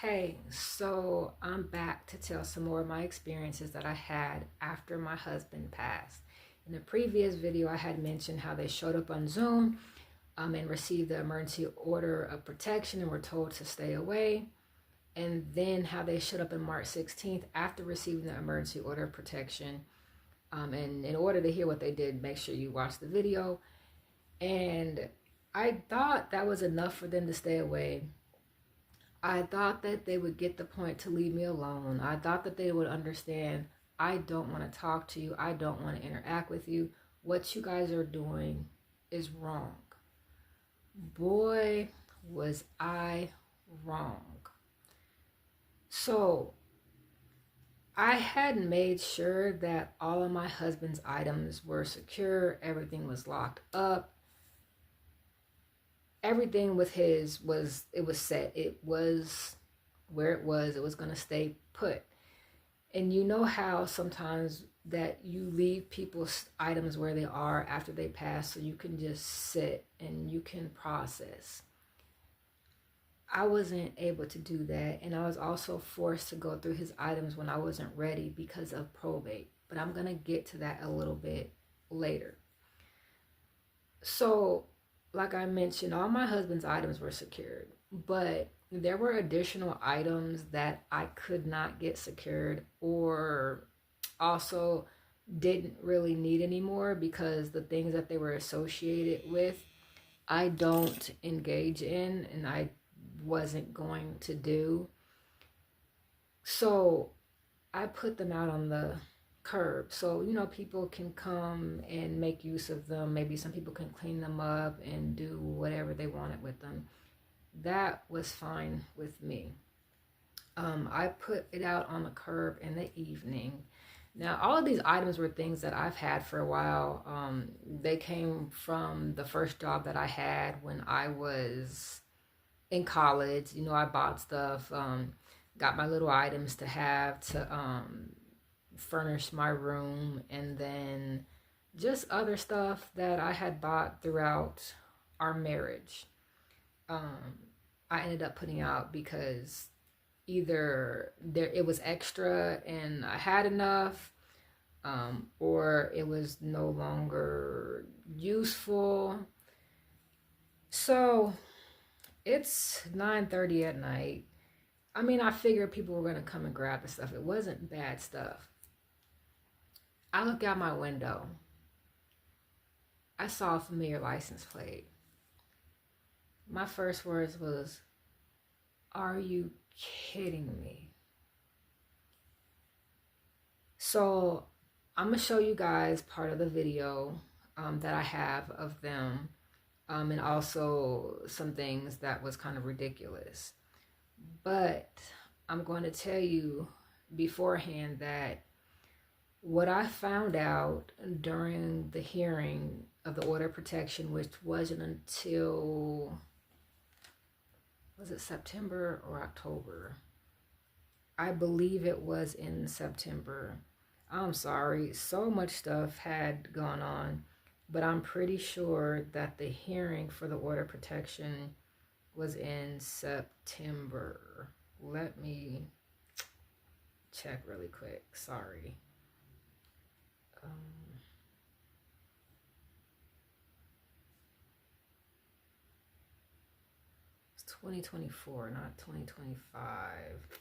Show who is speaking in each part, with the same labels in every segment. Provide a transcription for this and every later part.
Speaker 1: Hey, so I'm back to tell some more of my experiences that I had after my husband passed. In the previous video, I had mentioned how they showed up on Zoom and received the emergency order of protection and were told to stay away. And then how they showed up on March 16th after receiving the emergency order of protection. And in order to hear what they did, make sure you watch the video. And I thought that was enough for them to stay away. I thought that they would get the point to leave me alone. I thought that they would understand I don't want to talk to you. I don't want to interact with you. What you guys are doing is wrong. Boy, was I wrong. So I had made sure that all of my husband's items were secure. Everything was locked up. Everything with his was set. It was where it was. It was going to stay put. And you know how sometimes that you leave people's items where they are after they pass so you can just sit and you can process. I wasn't able to do that, and I was also forced to go through his items when I wasn't ready because of probate. But I'm going to get to that a little bit later. So like I mentioned, all my husband's items were secured, but there were additional items that I could not get secured or also didn't really need anymore because the things that they were associated with, I don't engage in and I wasn't going to do. So I put them out on the curb so people can come and make use of them. Maybe some people can clean them up and do whatever they wanted with them. That was fine with me. I put it out on the curb in the evening. Now all of these items were things that I've had for a while. They came from the first job that I had when I was in college. I bought stuff, got my little items to have to furnish my room, and then just other stuff that I had bought throughout our marriage. I ended up putting out because either it was extra and I had enough, or it was no longer useful. So it's 9:30 at night. I mean, I figured people were gonna come and grab the stuff. It wasn't bad stuff. I look out my window. I saw a familiar license plate. My first words was, "Are you kidding me?" So I'm gonna show you guys part of the video that I have of them, and also some things that was kind of ridiculous. But I'm going to tell you beforehand that what I found out during the hearing of the order of protection, which wasn't until, was it September or October? I believe it was in September. I'm sorry, so much stuff had gone on, but I'm pretty sure that the hearing for the order of protection was in September. Let me check really quick. Sorry. It's 2024, not 2025.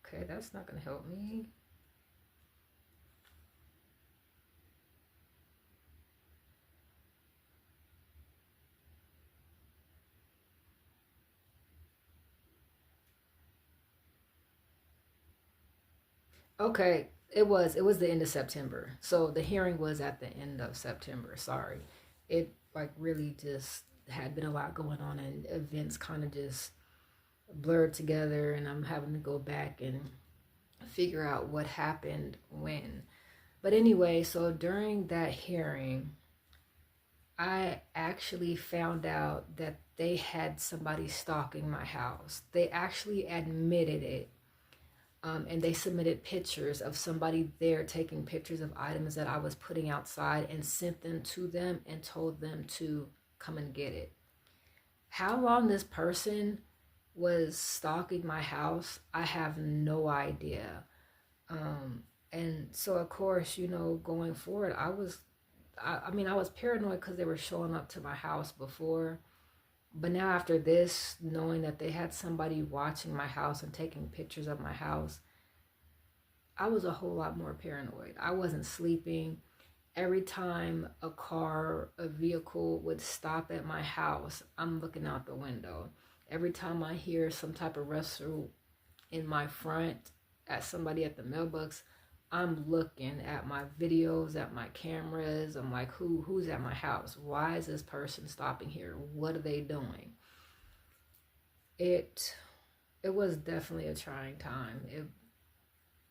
Speaker 1: Okay, that's not gonna help me. Okay, it was the end of September. So the hearing was at the end of September. Sorry. It like really just had been a lot going on and events kind of just blurred together, and I'm having to go back and figure out what happened when. But anyway, so during that hearing, I actually found out that they had somebody stalking my house. They actually admitted it. And they submitted pictures of somebody there taking pictures of items that I was putting outside and sent them to them and told them to come and get it. How long this person was stalking my house, I have no idea. And so of course, going forward, I mean, I was paranoid because they were showing up to my house before. But now after this, knowing that they had somebody watching my house and taking pictures of my house, I was a whole lot more paranoid. I wasn't sleeping. Every time a vehicle would stop at my house, I'm looking out the window. Every time I hear some type of rustle in my front at somebody at the mailbox, I'm looking at my videos, at my cameras. I'm like, who's at my house? Why is this person stopping here? What are they doing? It was definitely a trying time.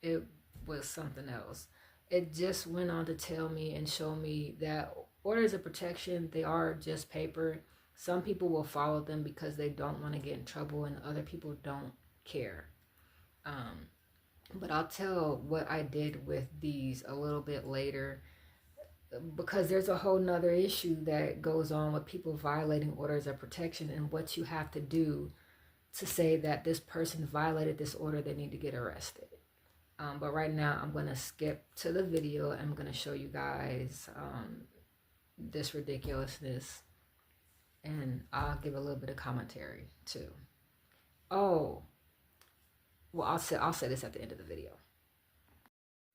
Speaker 1: It was something else. It just went on to tell me and show me that orders of protection, they are just paper. Some people will follow them because they don't want to get in trouble, and other people don't care. But I'll tell what I did with these a little bit later, because there's a whole nother issue that goes on with people violating orders of protection and what you have to do to say that this person violated this order, they need to get arrested. But right now I'm going to skip to the video. I'm going to show you guys this ridiculousness, and I'll give a little bit of commentary too. Oh, well, I'll say this at the end of the video.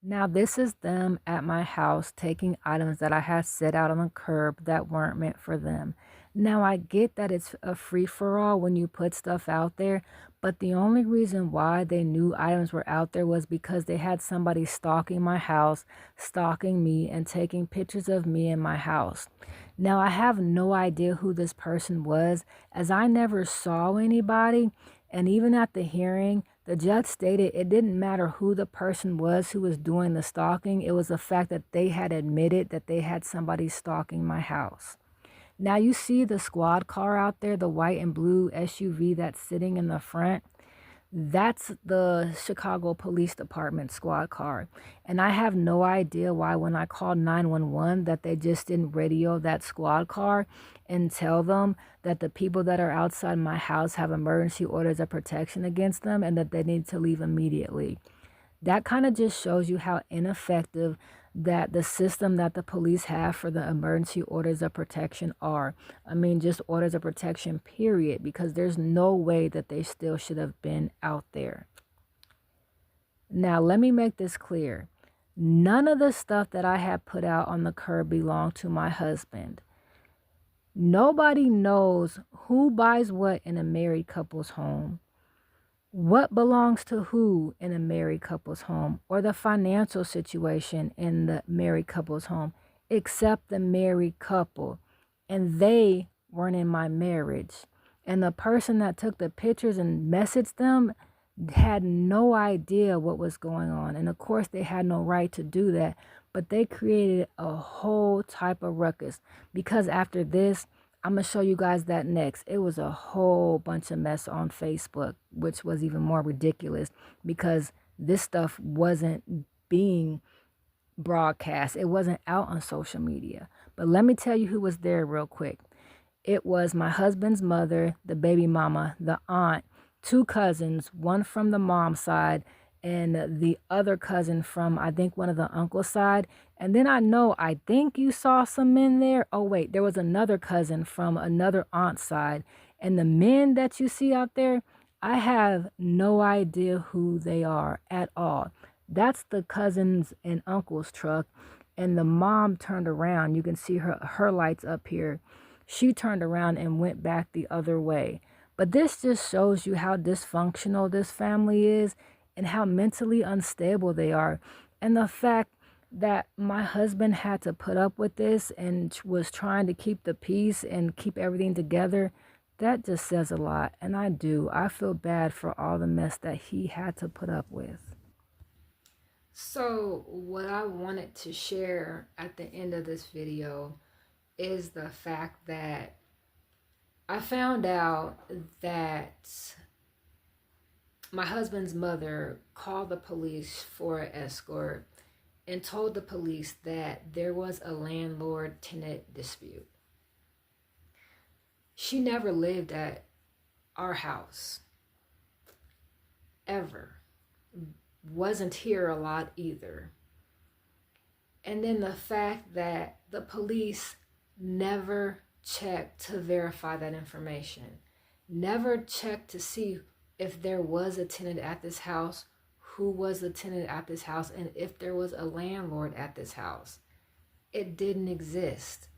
Speaker 1: Now this is them at my house taking items that I had set out on the curb that weren't meant for them. Now I get that it's a free-for-all when you put stuff out there, but the only reason why they knew items were out there was because they had somebody stalking my house, stalking me, and taking pictures of me in my house. Now I have no idea who this person was, as I never saw anybody, and even at the hearing, the judge stated it didn't matter who the person was who was doing the stalking. It was the fact that they had admitted that they had somebody stalking my house. Now you see the squad car out there, the white and blue SUV that's sitting in the front. That's the Chicago Police Department squad car. And I have no idea why when I called 911 that they just didn't radio that squad car and tell them that the people that are outside my house have emergency orders of protection against them and that they need to leave immediately. That kind of just shows you how ineffective that the system that the police have for the emergency orders of protection are. I mean, just orders of protection, period, because there's no way that they still should have been out there. Now, let me make this clear. None of the stuff that I have put out on the curb belonged to my husband. Nobody knows who buys what in a married couple's home, what belongs to who in a married couple's home, or the financial situation in the married couple's home, except the married couple. And they weren't in my marriage. And the person that took the pictures and messaged them had no idea what was going on. And of course, they had no right to do that. But they created a whole type of ruckus, because after this, I'm going to show you guys that next. It was a whole bunch of mess on Facebook, which was even more ridiculous because this stuff wasn't being broadcast. It wasn't out on social media. But let me tell you who was there real quick. It was my husband's mother, the baby mama, the aunt, two cousins, one from the mom's side and the other cousin from, I think, one of the uncle's side. And then I think you saw some men there. Oh, wait, there was another cousin from another aunt's side. And the men that you see out there, I have no idea who they are at all. That's the cousins and uncle's truck. And the mom turned around. You can see her lights up here. She turned around and went back the other way. But this just shows you how dysfunctional this family is and how mentally unstable they are. And the fact that my husband had to put up with this and was trying to keep the peace and keep everything together, that just says a lot. And I feel bad for all the mess that he had to put up with. So what I wanted to share at the end of this video is the fact that I found out that my husband's mother called the police for an escort and told the police that there was a landlord-tenant dispute. She never lived at our house, ever. Wasn't here a lot either. And then the fact that the police never checked to verify that information, never checked to see if there was a tenant at this house, who was the tenant at this house, and if there was a landlord at this house. It didn't exist.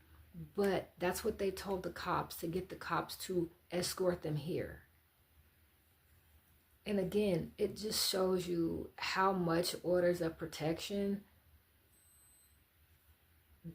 Speaker 1: But that's what they told the cops, to get the cops to escort them here. And again, it just shows you how much orders of protection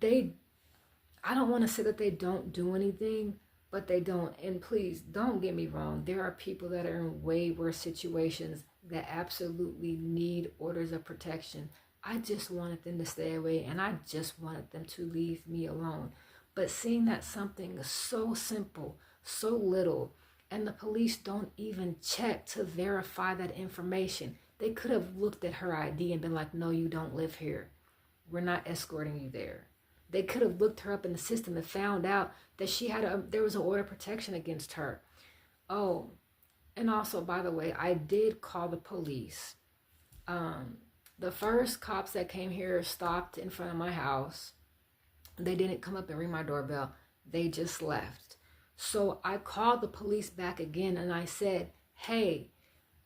Speaker 1: I don't want to say that they don't do anything, but they don't. And please don't get me wrong. There are people that are in way worse situations that absolutely need orders of protection. I just wanted them to stay away, and I just wanted them to leave me alone. But seeing that something so simple, so little, and the police don't even check to verify that information. They could have looked at her ID and been like, no, you don't live here. We're not escorting you there. They could have looked her up in the system and found out that there was an order of protection against her. Oh, and also, by the way, I did call the police. The first cops that came here stopped in front of my house. They didn't come up and ring my doorbell. They just left. So I called the police back again and I said, hey,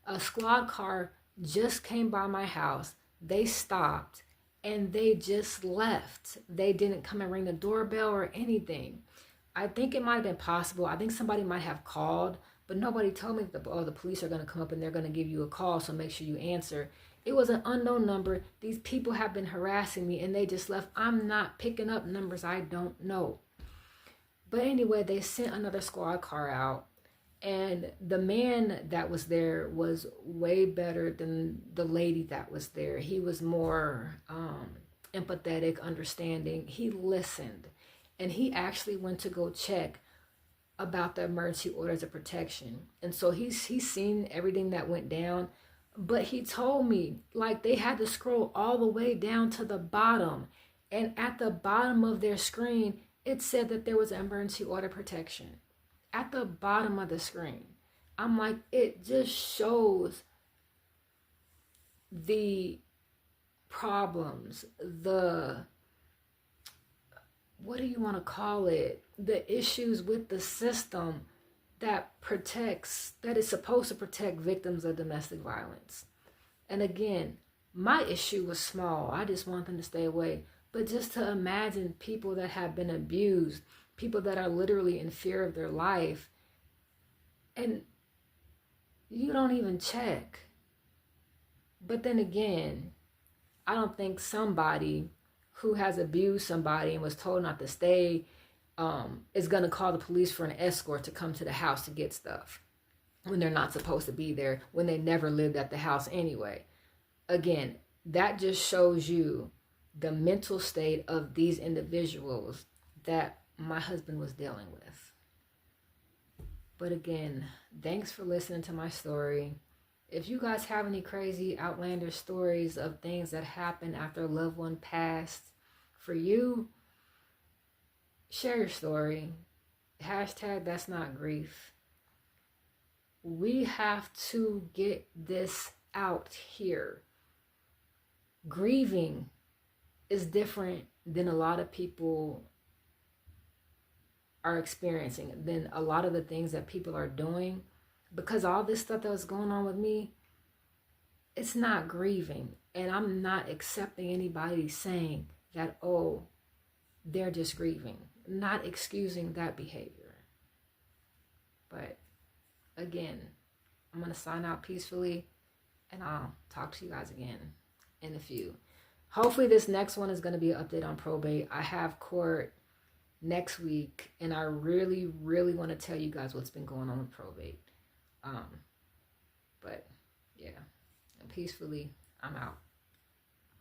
Speaker 1: a squad car just came by my house. They stopped and they just left. They didn't come and ring the doorbell or anything. I think it might have been possible. I think somebody might have called, but nobody told me that the police are going to come up and they're going to give you a call, so make sure you answer. It was an unknown number. These people have been harassing me and they just left. I'm not picking up numbers I don't know. But anyway, they sent another squad car out, and the man that was there was way better than the lady that was there. He was more empathetic, understanding. He listened, and he actually went to go check about the emergency orders of protection. And so he's seen everything that went down, but he told me, like, they had to scroll all the way down to the bottom, and at the bottom of their screen, it said that there was an emergency order protection at the bottom of the screen. I'm like, it just shows the problems, what do you want to call it? The issues with the system that is supposed to protect victims of domestic violence. And again, my issue was small. I just want them to stay away. But just to imagine people that have been abused, people that are literally in fear of their life, and you don't even check. But then again, I don't think somebody who has abused somebody and was told not to stay is going to call the police for an escort to come to the house to get stuff when they're not supposed to be there, when they never lived at the house anyway. Again, that just shows you the mental state of these individuals that my husband was dealing with. But again, thanks for listening to my story. If you guys have any crazy outlandish stories of things that happened after a loved one passed for you, share your story. Hashtag that's not grief. We have to get this out here. Grieving is different than a lot of people are experiencing, than a lot of the things that people are doing. Because all this stuff that was going on with me, it's not grieving. And I'm not accepting anybody saying that, oh, they're just grieving. Not excusing that behavior. But again, I'm going to sign out peacefully, and I'll talk to you guys again in a few. Hopefully this next one is going to be an update on probate. I have court next week, and I really, really want to tell you guys what's been going on with probate. But yeah, and peacefully, I'm out.